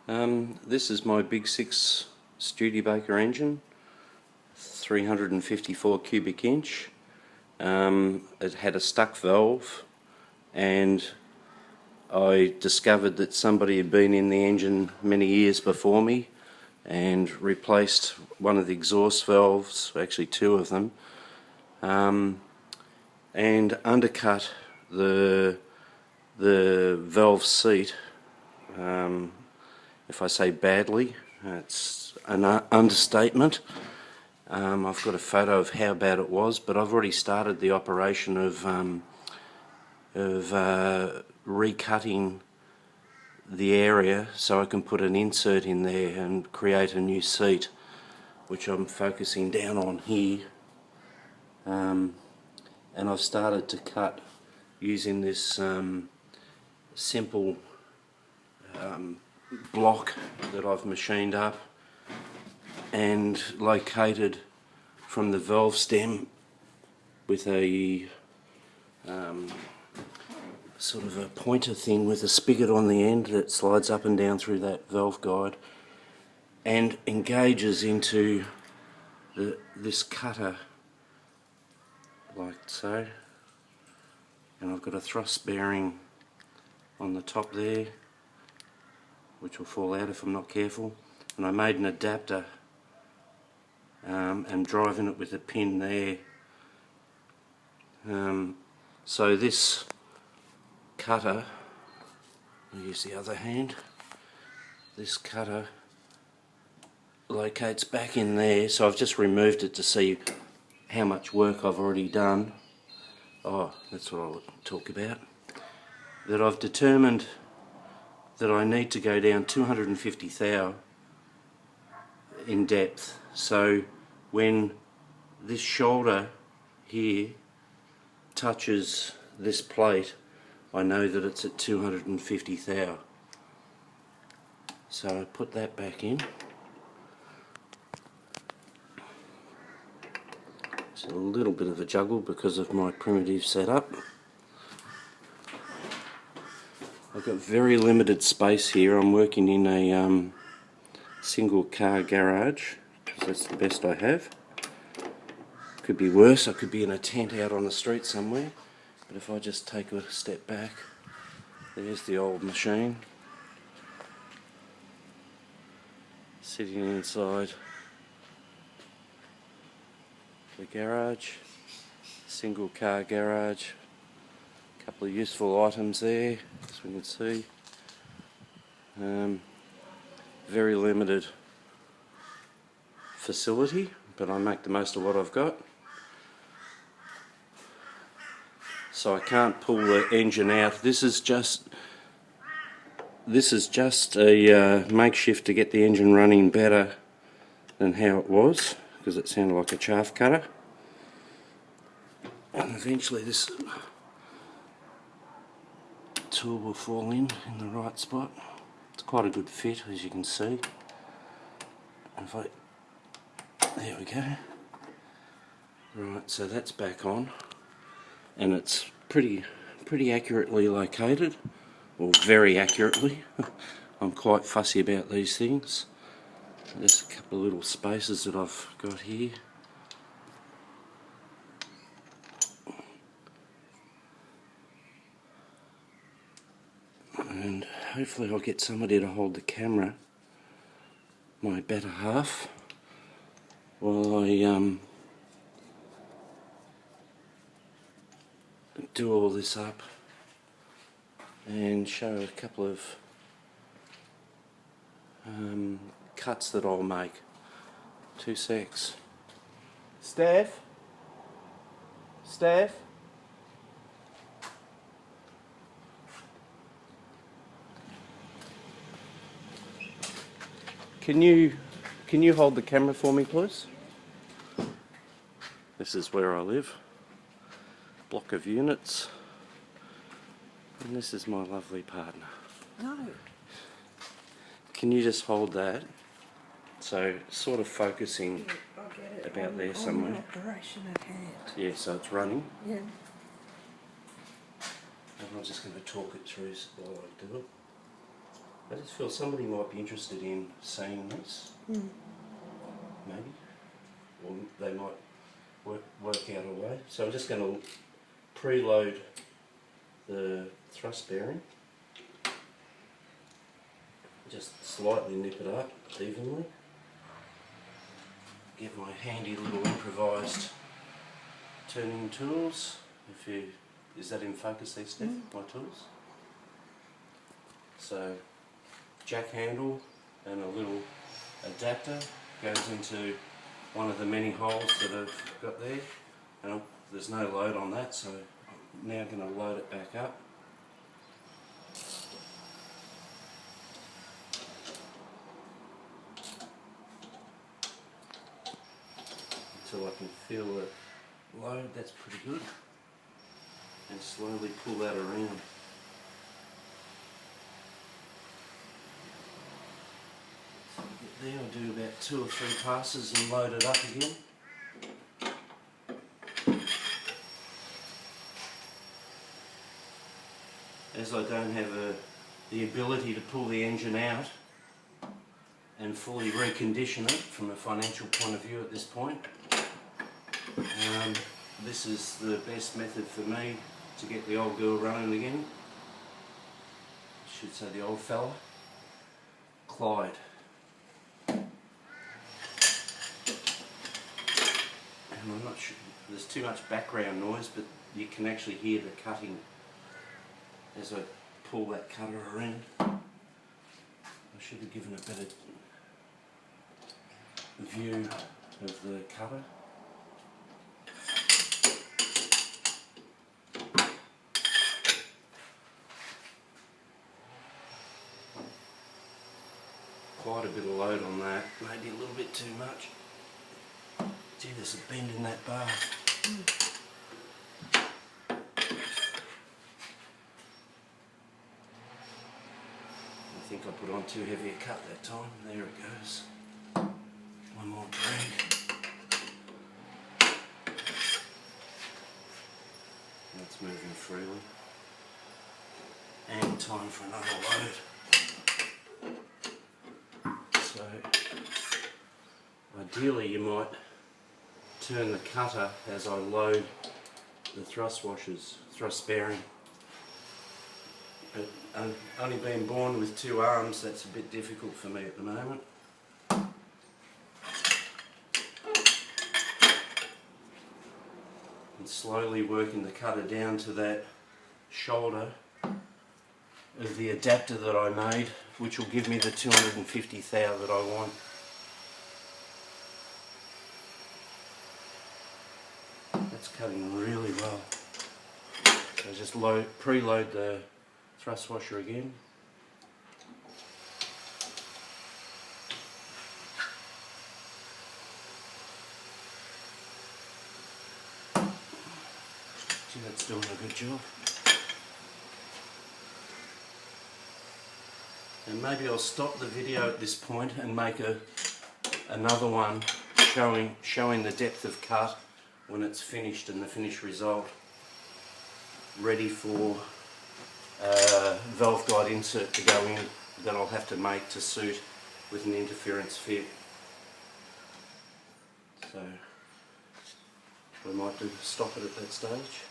This is my Big 6 Studebaker engine, 354 cubic inch. It had a stuck valve, and I discovered that somebody had been in the engine many years before me and replaced one of the exhaust valves, actually two of them, and undercut the valve seat. If I say badly, it's an understatement. I've got a photo of how bad it was, but I've already started the operation of recutting the area so I can put an insert in there and create a new seat, which I'm focusing down on here. And I've started to cut using this simple block that I've machined up and located from the valve stem with a sort of a pointer thing with a spigot on the end that slides up and down through that valve guide and engages into this cutter like so. And I've got a thrust bearing on the top there, which will fall out if I'm not careful, and I made an adapter and driving it with a pin there. So this cutter, I'll use the other hand, this cutter locates back in there, so I've just removed it to see how much work I've already done. Oh, that's what I'll talk about. That I've determined that I need to go down 250 thou in depth, so when this shoulder here touches this plate, I know that it's at 250 thou. So I put that back in. It's a little bit of a juggle because of my primitive setup. I've got very limited space here. I'm working in a single car garage because that's the best I have. Could be worse, I could be in a tent out on the street somewhere, but if I just take a step back, there's the old machine sitting inside the garage, single car garage. Couple of useful items there, as we can see. Very limited facility, but I make the most of what I've got. So I can't pull the engine out. This is just a makeshift to get the engine running better than how it was, because it sounded like a chaff cutter. And eventually this tool will fall in the right spot. It's quite a good fit, as you can see. And if there we go. Right, so that's back on, and it's pretty accurately located, or very accurately. I'm quite fussy about these things. There's a couple of little spaces that I've got here. And hopefully I'll get somebody to hold the camera, my better half, while I do all this up and show a couple of cuts that I'll make. 2 secs. Steph? Can you hold the camera for me, please? This is where I live. Block of units. And this is my lovely partner. No. Can you just hold that? So, sort of focusing about there somewhere. Operation at hand. Yeah, so it's running. Yeah. And I'm just going to talk it through while I do it. I just feel somebody might be interested in seeing this, maybe, or they might work out a way. So I'm just going to preload the thrust bearing, just slightly nip it up evenly, get my handy little improvised turning tools. Is that in focus there, Steph, my tools? So jack handle and a little adapter goes into one of the many holes that I've got there, and there's no load on that, so I'm now going to load it back up. Until I can feel that load. That's pretty good, and slowly pull that around. There, I'll do about 2 or 3 passes and load it up again. As I don't have the ability to pull the engine out and fully recondition it from a financial point of view at this point, this is the best method for me to get the old girl running again. I should say the old fella, Clyde. And I'm not sure, there's too much background noise, but you can actually hear the cutting as I pull that cutter around. I should have given a better view of the cutter. Quite a bit of load on that, maybe a little bit too much. Gee, there's a bend in that bar. I think I put on too heavy a cut that time. There it goes. One more drag. That's moving freely. And time for another load. So, ideally you might turn the cutter as I load the thrust bearing. But only being born with 2 arms, that's a bit difficult for me at the moment. And slowly working the cutter down to that shoulder of the adapter that I made, which will give me the 250 thou that I want. That's cutting really well. So just preload the thrust washer again. Gee, that's doing a good job. And maybe I'll stop the video at this point and make another one showing the depth of cut when it's finished and the finished result, ready for valve guide insert to go in that I'll have to make to suit with an interference fit. So we might stop it at that stage.